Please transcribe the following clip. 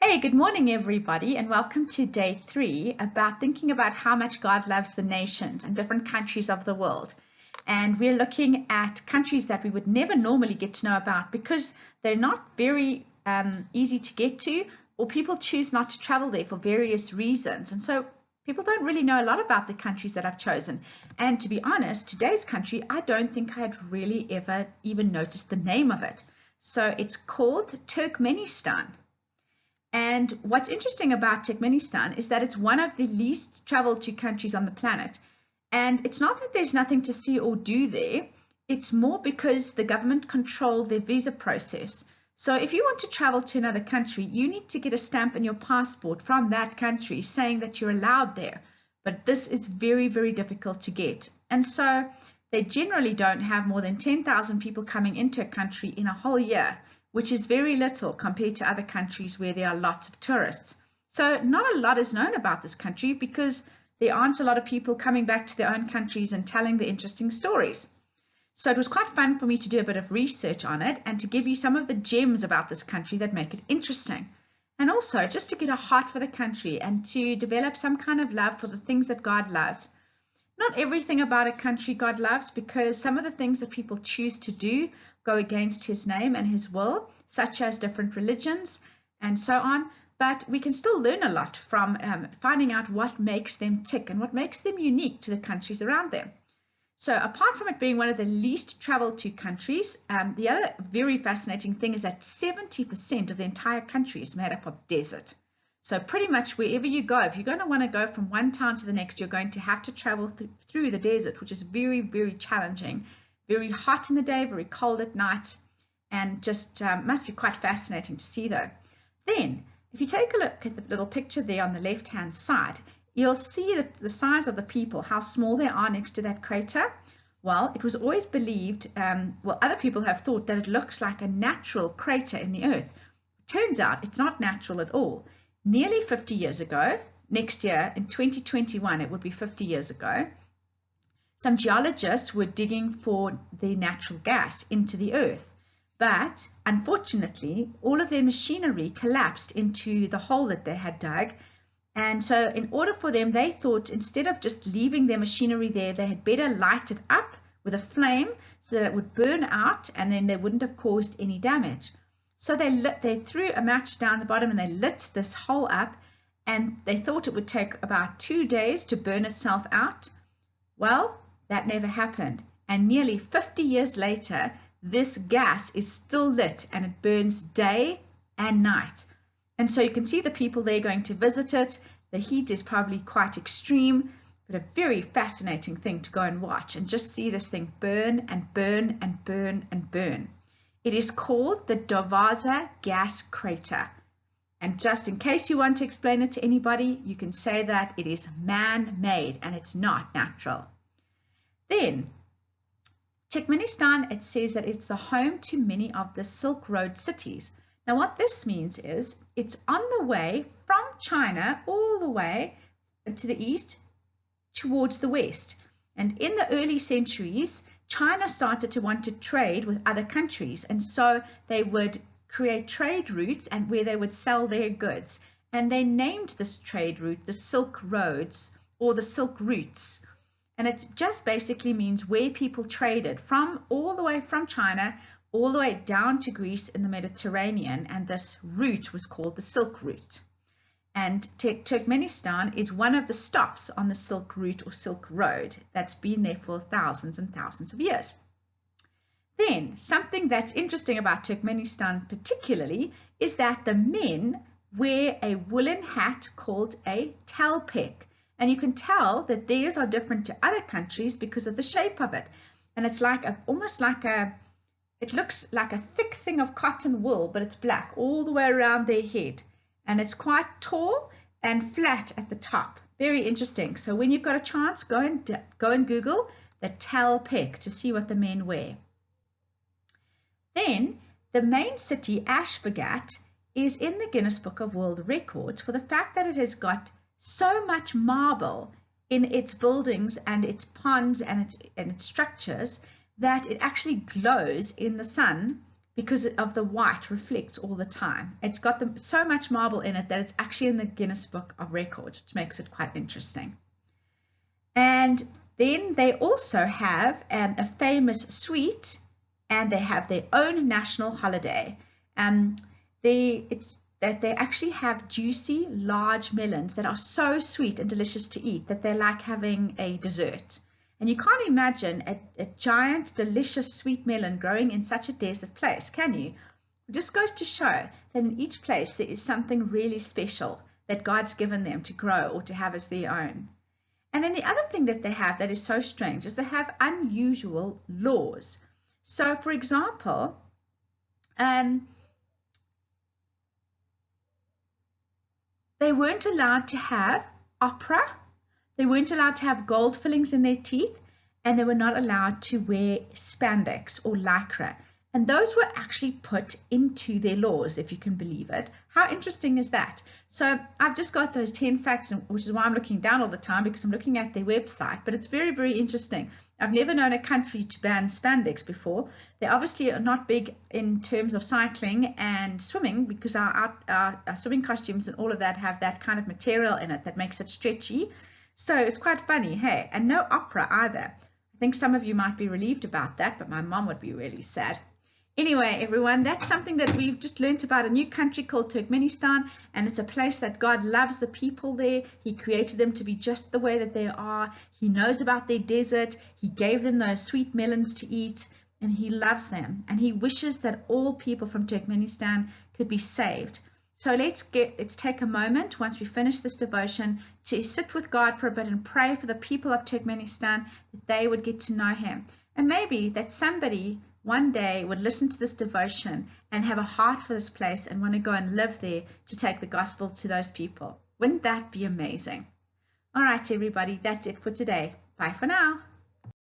Hey, good morning, everybody, and welcome to day 3 about thinking about how much God loves the nations and different countries of the world. And we're looking at countries that we would never normally get to know about because they're not very easy to get to, or people choose not to travel there for various reasons. And so people don't really know a lot about the countries that I've chosen. And to be honest, today's country, I don't think I had really ever even noticed the name of it. So it's called Turkmenistan. And what's interesting about Turkmenistan is that it's one of the least traveled to countries on the planet. And it's not that there's nothing to see or do there. It's more because the government control their visa process. So if you want to travel to another country, you need to get a stamp in your passport from that country saying that you're allowed there. But this is very, very difficult to get. And so they generally don't have more than 10,000 people coming into a country in a whole year, which is very little compared to other countries where there are lots of tourists. So not a lot is known about this country because there aren't a lot of people coming back to their own countries and telling the interesting stories. So it was quite fun for me to do a bit of research on it and to give you some of the gems about this country that make it interesting. And also just to get a heart for the country and to develop some kind of love for the things that God loves. Not everything about a country God loves, because some of the things that people choose to do go against his name and his will, such as different religions and so on. But we can still learn a lot from finding out what makes them tick and what makes them unique to the countries around them. So apart from it being one of the least traveled to countries, the other very fascinating thing is that 70% of the entire country is made up of desert. So pretty much wherever you go, if you're going to want to go from one town to the next, you're going to have to travel through the desert, which is very, very challenging, very hot in the day, very cold at night, and just must be quite fascinating to see though. Then, if you take a look at the little picture there on the left-hand side, you'll see that the size of the people, how small they are next to that crater. Well, it was always believed, other people have thought that it looks like a natural crater in the earth. Turns out it's not natural at all. Nearly 50 years ago, next year in 2021, it would be 50 years ago, some geologists were digging for the natural gas into the earth. But unfortunately, all of their machinery collapsed into the hole that they had dug. And so in order for them, they thought instead of just leaving their machinery there, they had better light it up with a flame so that it would burn out and then they wouldn't have caused any damage. So they threw a match down the bottom and they lit this hole up, and they thought it would take about 2 days to burn itself out. Well, that never happened. And nearly 50 years later, this gas is still lit and it burns day and night. And so you can see the people there going to visit it. The heat is probably quite extreme, but a very fascinating thing to go and watch and just see this thing burn and burn and burn and burn. It is called the Dovaza gas crater. And just in case you want to explain it to anybody, you can say that it is man-made and it's not natural. Then, Turkmenistan, it says that it's the home to many of the Silk Road cities. Now what this means is it's on the way from China all the way to the east towards the west. And in the early centuries, China started to want to trade with other countries, and so they would create trade routes and where they would sell their goods. And they named this trade route the Silk Roads or the Silk Routes. And it just basically means where people traded from all the way from China all the way down to Greece in the Mediterranean, and this route was called the Silk Route. And Turkmenistan is one of the stops on the Silk Route or Silk Road that's been there for thousands and thousands of years. Then, something that's interesting about Turkmenistan particularly is that the men wear a woolen hat called a talpek. And you can tell that theirs are different to other countries because of the shape of it. And it's like it looks like a thick thing of cotton wool, but it's black all the way around their head. And it's quite tall and flat at the top. Very interesting. So when you've got a chance, go and Google the talpek to see what the men wear. Then the main city, Ashgabat, is in the Guinness Book of World Records for the fact that it has got so much marble in its buildings and its ponds and its structures that it actually glows in the sun because of the white reflects all the time. It's got so much marble in it that it's actually in the Guinness Book of Records, which makes it quite interesting. And then they also have a famous sweet, and they have their own national holiday. They actually have juicy, large melons that are so sweet and delicious to eat that they're like having a dessert. And you can't imagine a giant, delicious sweet melon growing in such a desert place, can you? It just goes to show that in each place there is something really special that God's given them to grow or to have as their own. And then the other thing that they have that is so strange is they have unusual laws. So, for example, they weren't allowed to have opera, they weren't allowed to have gold fillings in their teeth, and they were not allowed to wear spandex or lycra. And those were actually put into their laws, if you can believe it. How interesting is that? So I've just got those 10 facts, which is why I'm looking down all the time, because I'm looking at their website. But it's very, very interesting. I've never known a country to ban spandex before. They obviously are not big in terms of cycling and swimming, because our swimming costumes and all of that have that kind of material in it that makes it stretchy. So it's quite funny, hey? And no opera either. I think some of you might be relieved about that, but my mom would be really sad. Anyway, everyone, that's something that we've just learned about, a new country called Turkmenistan, and it's a place that God loves the people there. He created them to be just the way that they are. He knows about their desert. He gave them those sweet melons to eat, and He loves them. And He wishes that all people from Turkmenistan could be saved. So let's take a moment once we finish this devotion to sit with God for a bit and pray for the people of Turkmenistan, that they would get to know Him. And maybe that somebody one day would listen to this devotion and have a heart for this place and want to go and live there to take the gospel to those people. Wouldn't that be amazing? All right, everybody, that's it for today. Bye for now.